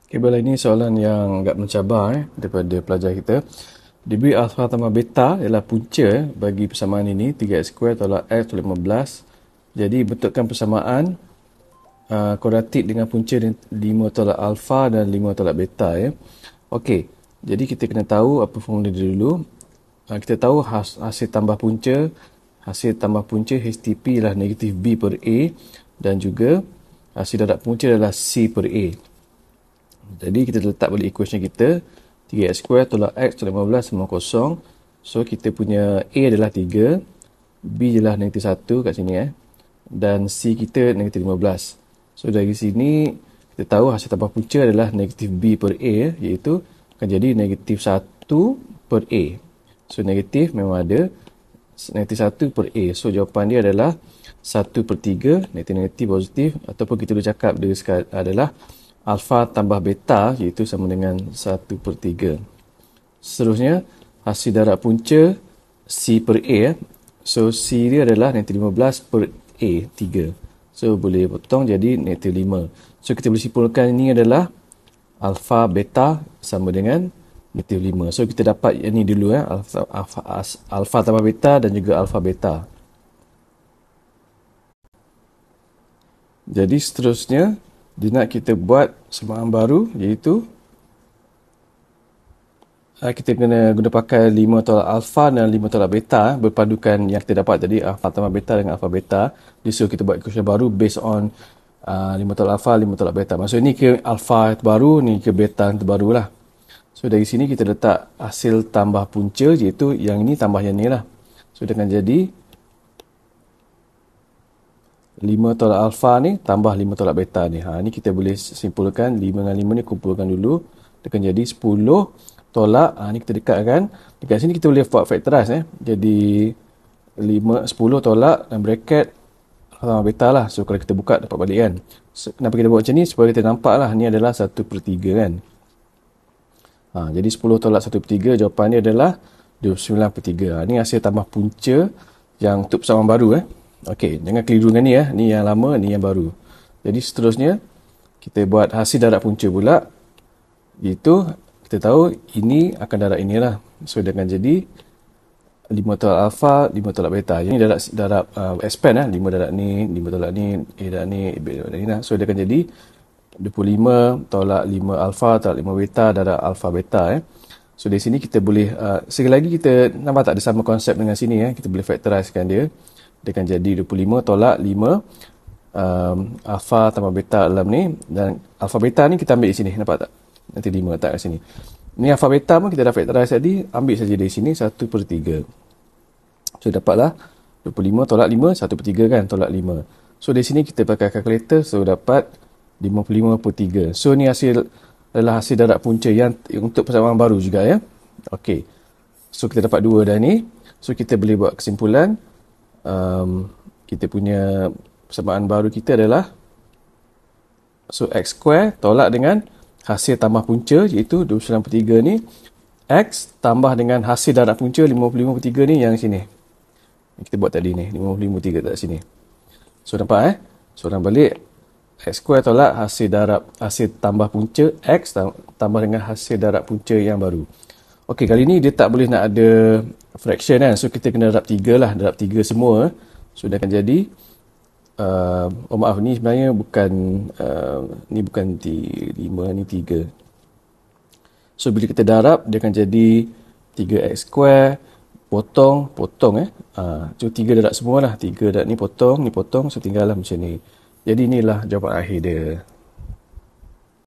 Okay, bola ini soalan yang agak mencabar daripada pelajar kita. Diberi alfa tambah beta ialah punca bagi persamaan ini 3x² tolak x tolak 15. Jadi bentukkan persamaan kuadratik dengan punca 5 tolak alfa dan 5 tolak beta ya. Okey, jadi kita kena tahu apa formula dia dulu. Kita tahu hasil tambah punca HTP ialah negatif B per A dan juga hasil darab punca adalah C per A. Jadi kita letak balik equation kita 3x² tolak x tolak 15 sama kosong. So kita punya A adalah 3, B adalah negatif 1 kat sini dan C kita negatif 15. So dari sini kita tahu hasil tambah punca adalah negatif B per A iaitu akan jadi negatif 1 per A. So negatif memang ada, negatif 1 per A. So jawapan dia adalah 1 per 3, negatif positif, ataupun kita boleh cakap dia adalah alfa tambah beta iaitu sama dengan 1 per 3. Seterusnya hasil darab punca C per A. So C dia adalah negatif 15 per A, 3. So boleh potong jadi negatif 5. So kita boleh simpulkan ini adalah alfa beta sama dengan negatif 5. So kita dapat ini dulu alfa tambah beta dan juga alfa beta. Jadi seterusnya dia nak kita buat persamaan baru iaitu kita kena guna pakai 5 tolak alfa dan 5 tolak beta berpadukan yang kita dapat tadi alfa tambah beta dengan alfa beta. Disuruh kita buat equation baru based on 5 tolak alfa, 5 tolak beta. Maksud ni ke alfa terbaru, ni ke beta terbaru lah. So dari sini kita letak hasil tambah punca iaitu yang ini tambah yang ni lah. So dia akan jadi 5 tolak alfa ni tambah 5 tolak beta ni. Ni kita boleh simpulkan 5 dengan 5 ni kumpulkan dulu. Dia akan jadi 10 tolak, ni kita dekatkan. Dekat sini kita boleh buat factorize Jadi 10 tolak dan bracket alfa beta lah. So kalau kita buka dapat balik kan. So, kenapa kita buat macam ni? Supaya kita nampak lah ni adalah 1 per 3 kan. Jadi 10 tolak 1 per 3 jawapan dia adalah 29 per 3. Ni hasil tambah punca yang untuk persamaan baru Okey, jangan keliru dengan ni ni yang lama, ni yang baru. Jadi seterusnya kita buat hasil darab punca pula. Iaitu kita tahu ini akan darab inilah. So dia akan jadi 5 tolak alfa, 5 tolak beta. Ini darab expand 5 darab ni, 5 tolak ni, A darab ni, B darab ni lah. So dia akan jadi 25 tolak 5 alfa tolak 5 beta darab alfa beta So di sini kita boleh sekali lagi kita nampak tak ada sama konsep dengan sini kita boleh factorizekan dia. Dia akan jadi 25 tolak 5 alfa tambah beta dalam ni, dan alfa beta ni kita ambil di sini, nampak tak? Nanti 5 letak kat sini. Ni alfa beta pun kita dah factorize tadi, ambil saja dari sini 1 per 3. So dapatlah 25 tolak 5, 1 per 3 kan, tolak 5. So dari sini kita pakai calculator, so dapat 55 per 3. So ni adalah hasil darab punca yang untuk persamaan baru juga Okey. So kita dapat 2 dah ni. So kita boleh buat kesimpulan. Kita punya persamaan baru kita adalah x² tolak dengan hasil tambah punca iaitu 29 per 3 ni, x tambah dengan hasil darab punca 55 per 3 ni yang sini. Kita buat tadi ni 55 per 3 tak sini. So nampak So orang balik x² tolak hasil tambah punca x tambah dengan hasil darab punca yang baru. Okey, kali ni dia tak boleh nak ada fraction So kita kena darab 3 lah, darab 3 semua. So dia akan jadi maaf, ni sebenarnya bukan ni bukan 5, ni 3. So bila kita darab dia akan jadi 3x² potong so 3 darab semua lah, 3 darab ni potong, so tinggal lah macam ni. Jadi inilah jawapan akhir dia.